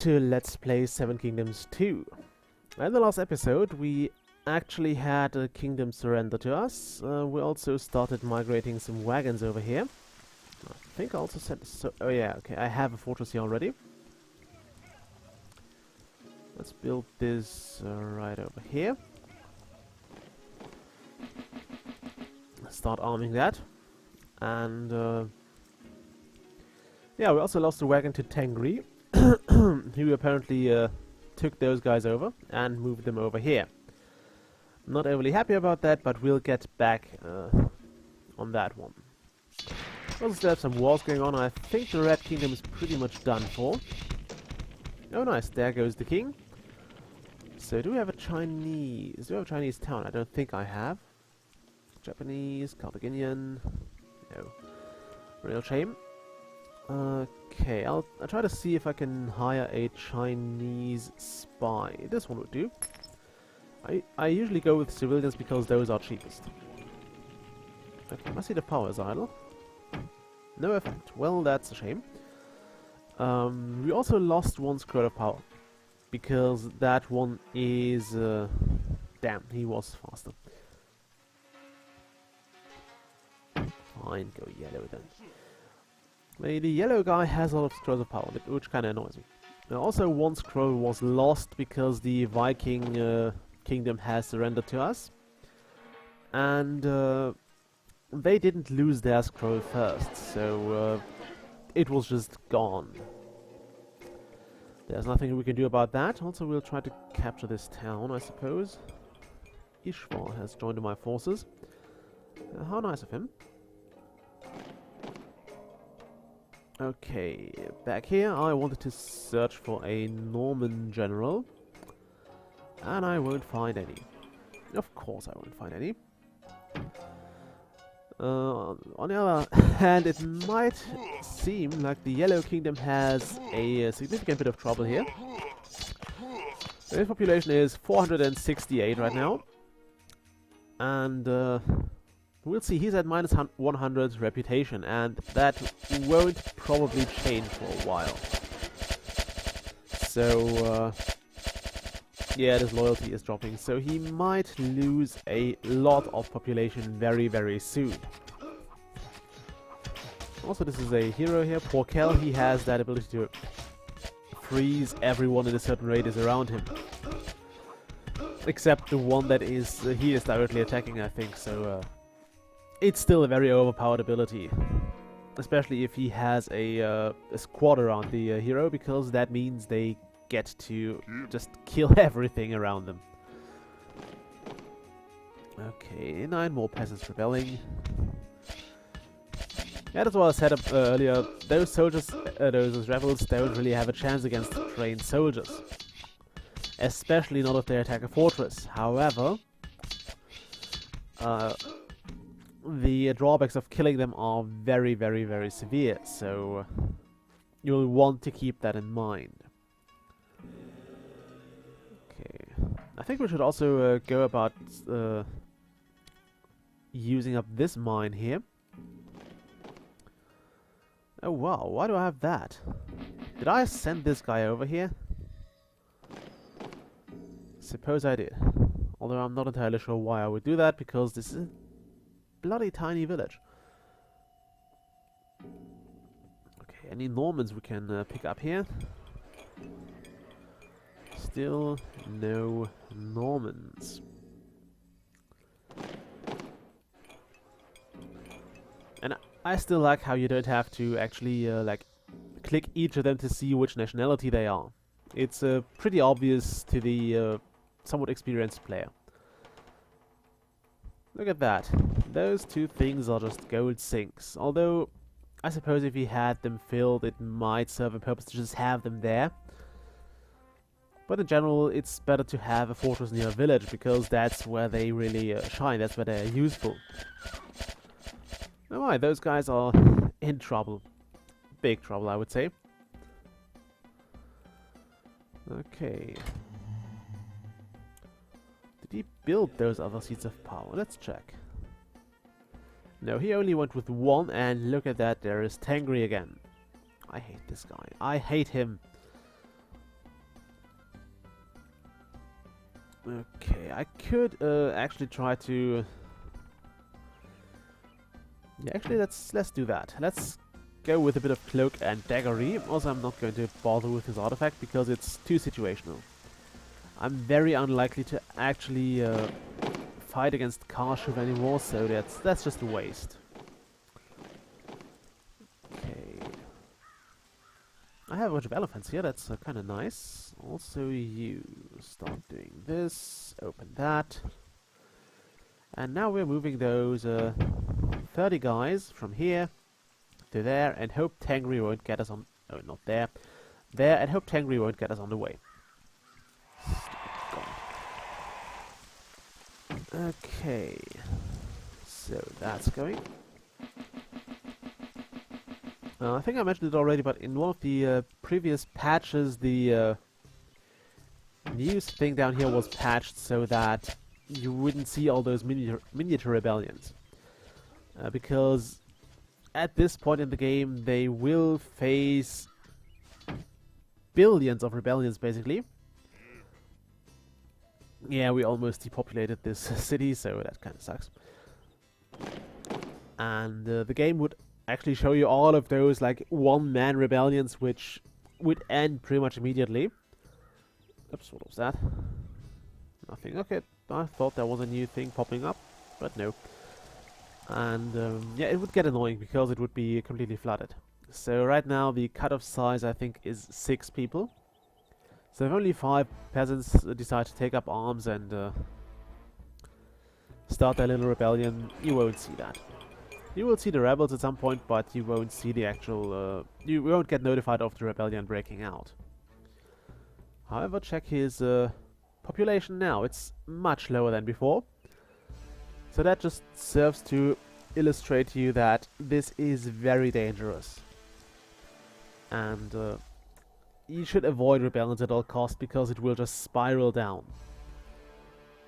To Let's Play Seven Kingdoms 2. In the last episode, we actually had a kingdom surrender to us. We also started migrating some wagons over here. I think I also said so. Oh yeah, okay, I have a fortress here already. Let's build this right over here. Start arming that. And yeah, we also lost a wagon to Tengri, who apparently took those guys over and moved them over here. Not overly happy about that, but we'll get back on that one. Also still have some wars going on. I think the Red Kingdom is pretty much done for. Oh nice, there goes the king. So do we have a Chinese? Do we have a Chinese town? I don't think I have. Japanese, Carthaginian. No. Real shame. Okay, I'll try to see if I can hire a Chinese spy. This one would do. I usually go with civilians because those are cheapest. Okay, I see the power is idle. No effect. Well, that's a shame. We also lost one scroll of power. Because that one is... damn, he was faster. Fine, go yellow then. The yellow guy has a lot of scrolls of power, which kind of annoys me. Also, one scroll was lost because the Viking kingdom has surrendered to us. And they didn't lose their scroll first, so it was just gone. There's nothing we can do about that. Also, we'll try to capture this town, I suppose. Ishvar has joined my forces. How nice of him. Okay, back here I wanted to search for a Norman general. And I won't find any. Of course I won't find any. On the other hand, it might seem like the Yellow Kingdom has a significant bit of trouble here. His population is 468 right now. And we'll see, he's at minus 100 reputation, and that won't probably change for a while. So, yeah, his loyalty is dropping, so he might lose a lot of population very, very soon. Also, this is a hero here, Porkel. He has that ability to freeze everyone in a certain radius around him. Except the one that is he is directly attacking, I think, so it's still a very overpowered ability. Especially if he has a squad around the hero, because that means they get to just kill everything around them. Okay, 9 more peasants rebelling. Yeah, that's what I said earlier. Those soldiers, those rebels, don't really have a chance against trained soldiers. Especially not if they attack a fortress. However, the drawbacks of killing them are very, very, very severe, so you'll want to keep that in mind. Okay, I think we should also go about using up this mine here. Oh wow, why do I have that? Did I send this guy over here? Suppose I did. Although I'm not entirely sure why I would do that, because this is a bloody tiny village. Okay, any Normans we can pick up here? Still no Normans. And I still like how you don't have to actually like click each of them to see which nationality they are. It's pretty obvious to the somewhat experienced player. Look at that. Those two things are just gold sinks. Although, I suppose if you had them filled, it might serve a purpose to just have them there. But in general, it's better to have a fortress near a village, because that's where they really shine, that's where they're useful. Oh my, those guys are in trouble. Big trouble, I would say. Okay. Did he build those other seats of power? Let's check. No, he only went with one, and look at that, there is Tengri again. I hate this guy. I hate him. Okay, I could actually try to... Yeah, actually, let's do that. Let's go with a bit of cloak and daggery. Also, I'm not going to bother with his artifact because it's too situational. I'm very unlikely to actually fight against Karshiv anymore, so that's just a waste. Okay. I have a bunch of elephants here, that's kind of nice. Also, you start doing this, open that. And now we're moving those 30 guys from here to there, and hope Tangri won't get us on... Oh, not there. There, and hope Tangri won't get us on the way. Okay, so that's going. I think I mentioned it already, but in one of the previous patches, the news thing down here was patched so that you wouldn't see all those miniature rebellions. Because at this point in the game, they will face billions of rebellions, basically. Yeah, we almost depopulated this city, so that kind of sucks. And the game would actually show you all of those, like, one-man rebellions, which would end pretty much immediately. Oops, what was that? Nothing. Okay, I thought there was a new thing popping up, but no. And, yeah, it would get annoying because it would be completely flooded. So right now, the cutoff size, I think, is 6 people. So if only 5 peasants decide to take up arms and start their little rebellion, you won't see that. You will see the rebels at some point, but you won't see the actual... you won't get notified of the rebellion breaking out. However, check his population now. It's much lower than before. So that just serves to illustrate to you that this is very dangerous. And you should avoid rebellions at all costs because it will just spiral down.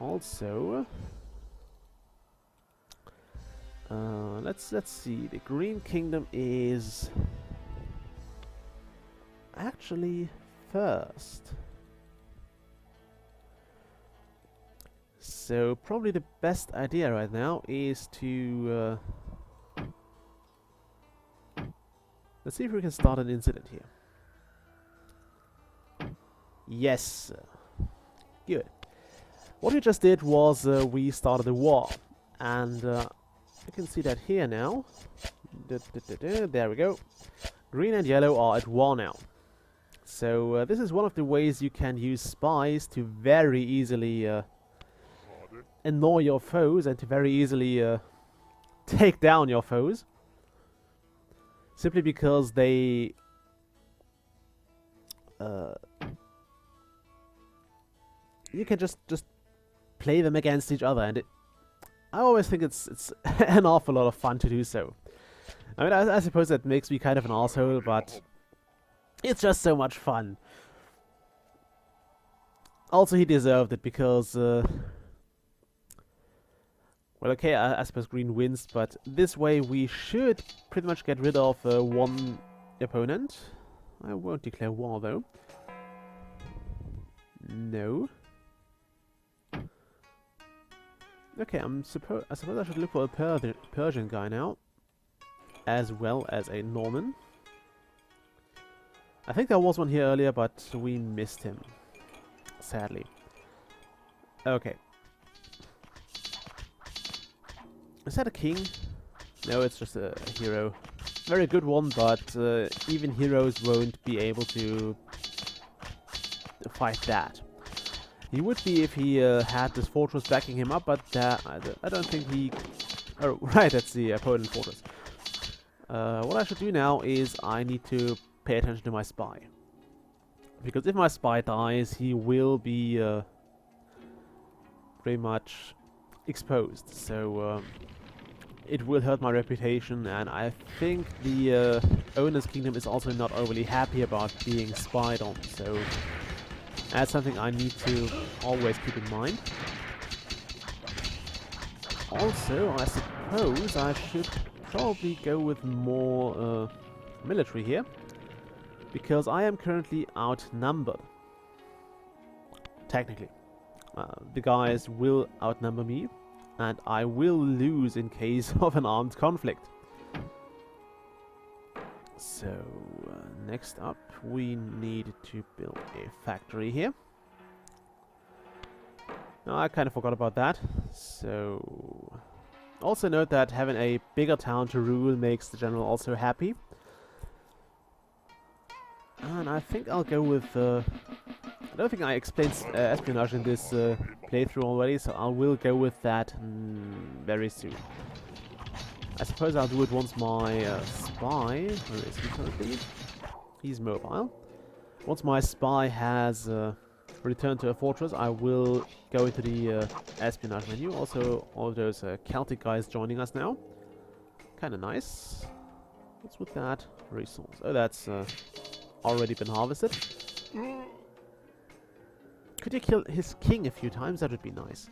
Also, let's see. The Green Kingdom is actually first. So probably the best idea right now is to let's see if we can start an incident here. Yes. Good. What we just did was we started a war. And you can see that here now. There we go. Green and yellow are at war now. So this is one of the ways you can use spies to very easily annoy your foes and to very easily take down your foes. Simply because they... you can just play them against each other, and I always think it's an awful lot of fun to do so. I mean, I suppose that makes me kind of an asshole, but it's just so much fun. Also, he deserved it because, well, okay, I suppose green wins, but this way we should pretty much get rid of one opponent. I won't declare war, though. No. Okay, I suppose I should look for a Persian guy now, as well as a Norman. I think there was one here earlier, but we missed him, sadly. Okay. Is that a king? No, it's just a hero. Very good one, but even heroes won't be able to fight that. He would be if he had this fortress backing him up, but I don't think he... Oh, right, that's the opponent fortress. What I should do now is I need to pay attention to my spy. Because if my spy dies, he will be pretty much exposed. So it will hurt my reputation, and I think the owner's kingdom is also not overly happy about being spied on. So that's something I need to always keep in mind. Also, I suppose I should probably go with more military here, because I am currently outnumbered. Technically. the guys will outnumber me, and I will lose in case of an armed conflict. So, next up, we need to build a factory here. No, I kind of forgot about that. So, also note that having a bigger town to rule makes the general also happy. And I think I'll go with... I don't think I explained espionage in this playthrough already, so I will go with that very soon. I suppose I'll do it once my spy... Where is he currently? He's mobile. Once my spy has returned to a fortress, I will go into the espionage menu. Also, all of those Celtic guys joining us now. Kinda nice. What's with that? Resource. Oh, that's already been harvested. Could you kill his king a few times? That would be nice.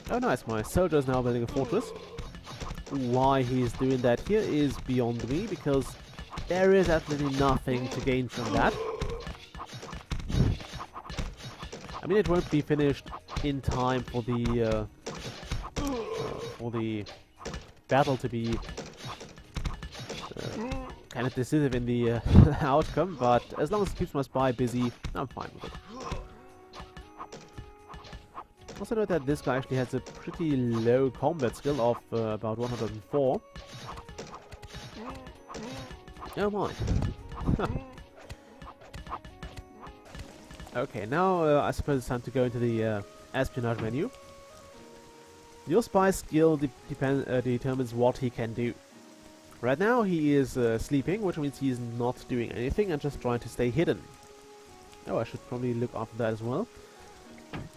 Oh nice, my soldier is now building a fortress. Why he's doing that here is beyond me, because there is absolutely nothing to gain from that. I mean, it won't be finished in time for the battle to be kind of decisive in the outcome, but as long as it keeps my spy busy, I'm fine with it. Also note that this guy actually has a pretty low combat skill of about 104. Oh my. Okay, now I suppose it's time to go into the espionage menu. Your spy skill determines what he can do. Right now he is sleeping, which means he is not doing anything and just trying to stay hidden. Oh, I should probably look after that as well.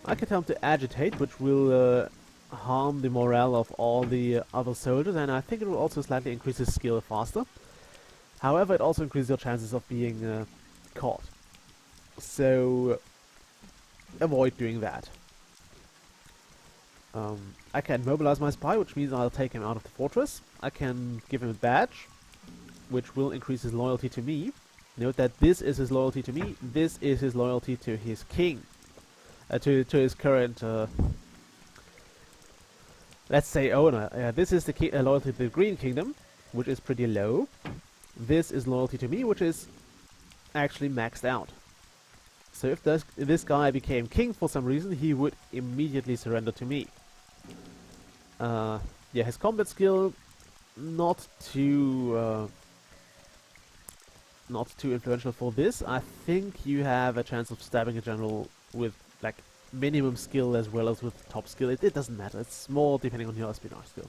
I can tell him to agitate, which will harm the morale of all the other soldiers, and I think it will also slightly increase his skill faster. However, it also increases your chances of being caught. So, avoid doing that. I can mobilize my spy, which means I'll take him out of the fortress. I can give him a badge, which will increase his loyalty to me. Note that this is his loyalty to me, this is his loyalty to his king. To his current, let's say, owner. This is the loyalty to the Green Kingdom, which is pretty low. This is loyalty to me, which is actually maxed out. So if this guy became king for some reason, he would immediately surrender to me. Yeah, his combat skill, not too influential for this. I think you have a chance of stabbing a general with like minimum skill as well as with top skill. It doesn't matter. It's more depending on your espionage skill.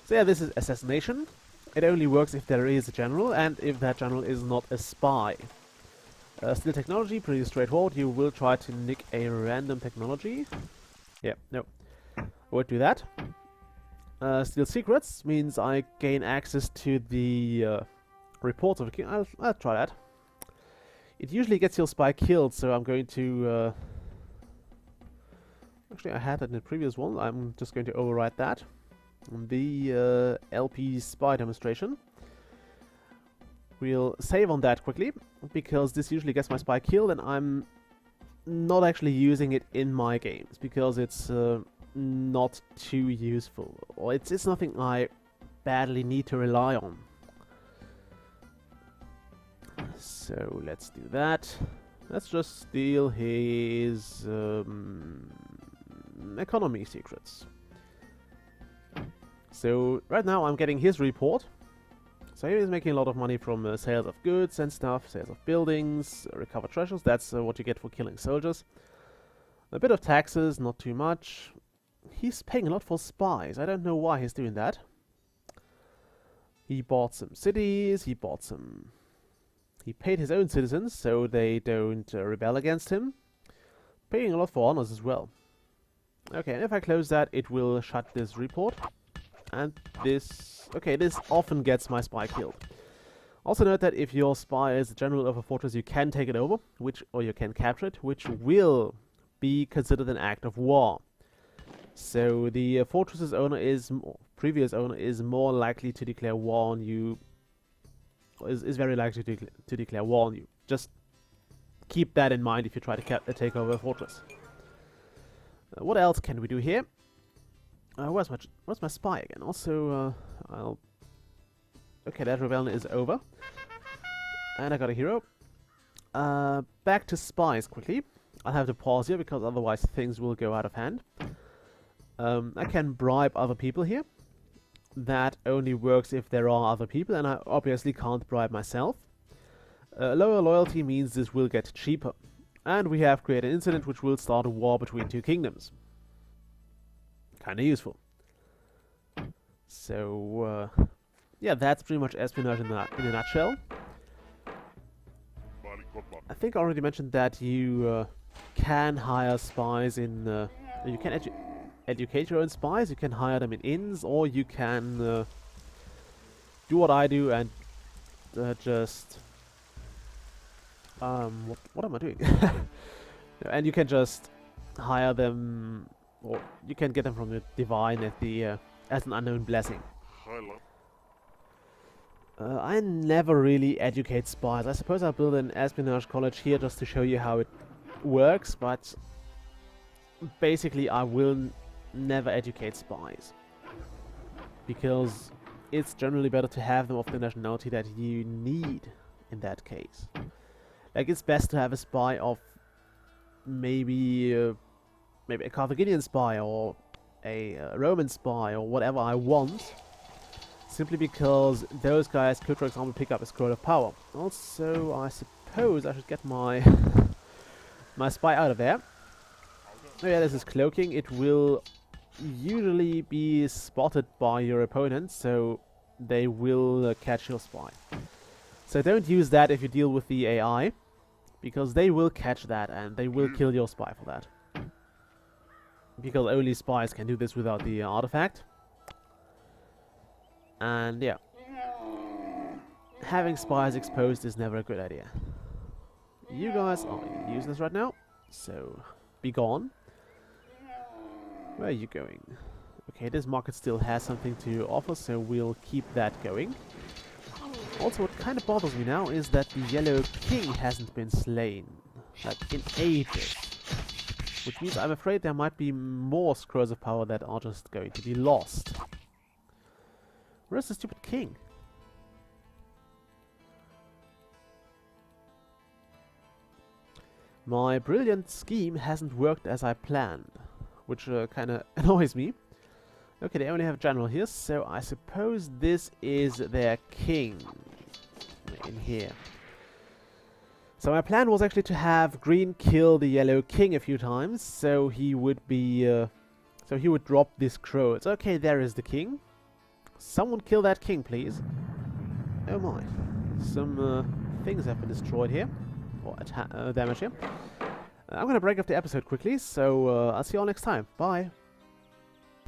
So yeah, this is assassination. It only works if there is a general and if that general is not a spy. Still technology, pretty straightforward. You will try to nick a random technology. Yeah, no. I won't do that. Steal secrets means I gain access to the reports of a king. I'll try that. It usually gets your spy killed, so I'm going to... Actually, I had that in the previous one. I'm just going to overwrite that. The LP spy demonstration. We'll save on that quickly, because this usually gets my spy killed, and I'm not actually using it in my games, because it's not too useful. Or it's nothing I badly need to rely on. So let's do that. Let's just steal his economy secrets. So right now I'm getting his report. So he's making a lot of money from sales of goods and stuff, sales of buildings, recovered treasures. That's what you get for killing soldiers. A bit of taxes, not too much. He's paying a lot for spies. I don't know why he's doing that. He bought some cities, he paid his own citizens so they don't rebel against him. Paying a lot for honors as well. Okay, and if I close that, it will shut this report. And this... Okay, this often gets my spy killed. Also note that if your spy is the general of a fortress, you can take it over, or you can capture it, which will be considered an act of war. So the fortress's owner previous owner is more likely to declare war on you is very likely to declare war on you. Just keep that in mind if you try to take over a fortress. What else can we do here? Where's my spy again? Also, okay, that rebellion is over. And I got a hero. Back to spies quickly. I'll have to pause here because otherwise things will go out of hand. I can bribe other people here. That only works if there are other people, and I obviously can't bribe myself. Lower loyalty means this will get cheaper. And we have created an incident which will start a war between two kingdoms. Kinda useful. So, yeah, that's pretty much espionage in a nutshell. I think I already mentioned that you can hire spies in... you can educate your own spies, you can hire them in inns, or you can do what I do and just... what am I doing? And you can just hire them, or you can get them from the divine at the as an unknown blessing. I never really educate spies. I suppose I'll build an espionage college here just to show you how it works, but basically I will never educate spies. Because it's generally better to have them of the nationality that you need in that case. Like, it's best to have a spy of maybe a Carthaginian spy or a Roman spy or whatever I want. Simply because those guys could, for example, pick up a scroll of power. Also, I suppose I should get my my spy out of there. Oh yeah, this is cloaking. It will usually be spotted by your opponent, so they will catch your spy. So don't use that if you deal with the AI, because they will catch that and they will kill your spy for that. Because only spies can do this without the artifact. And yeah, having spies exposed is never a good idea. You guys are useless right now, so be gone. Where are you going? Okay, this market still has something to offer, so we'll keep that going. Also, what kind of bothers me now is that the Yellow King hasn't been slain, like, in ages. Which means I'm afraid there might be more scrolls of power that are just going to be lost. Where's the stupid king? My brilliant scheme hasn't worked as I planned, which kinda annoys me. Okay, they only have a general here, so I suppose this is their king in here. So my plan was actually to have Green kill the Yellow King a few times, so he would be, so he would drop this crow. It's okay, there is the king. Someone kill that king, please. Oh my. Some things have been destroyed here. Or damage here. I'm gonna break up the episode quickly, so I'll see you all next time. Bye.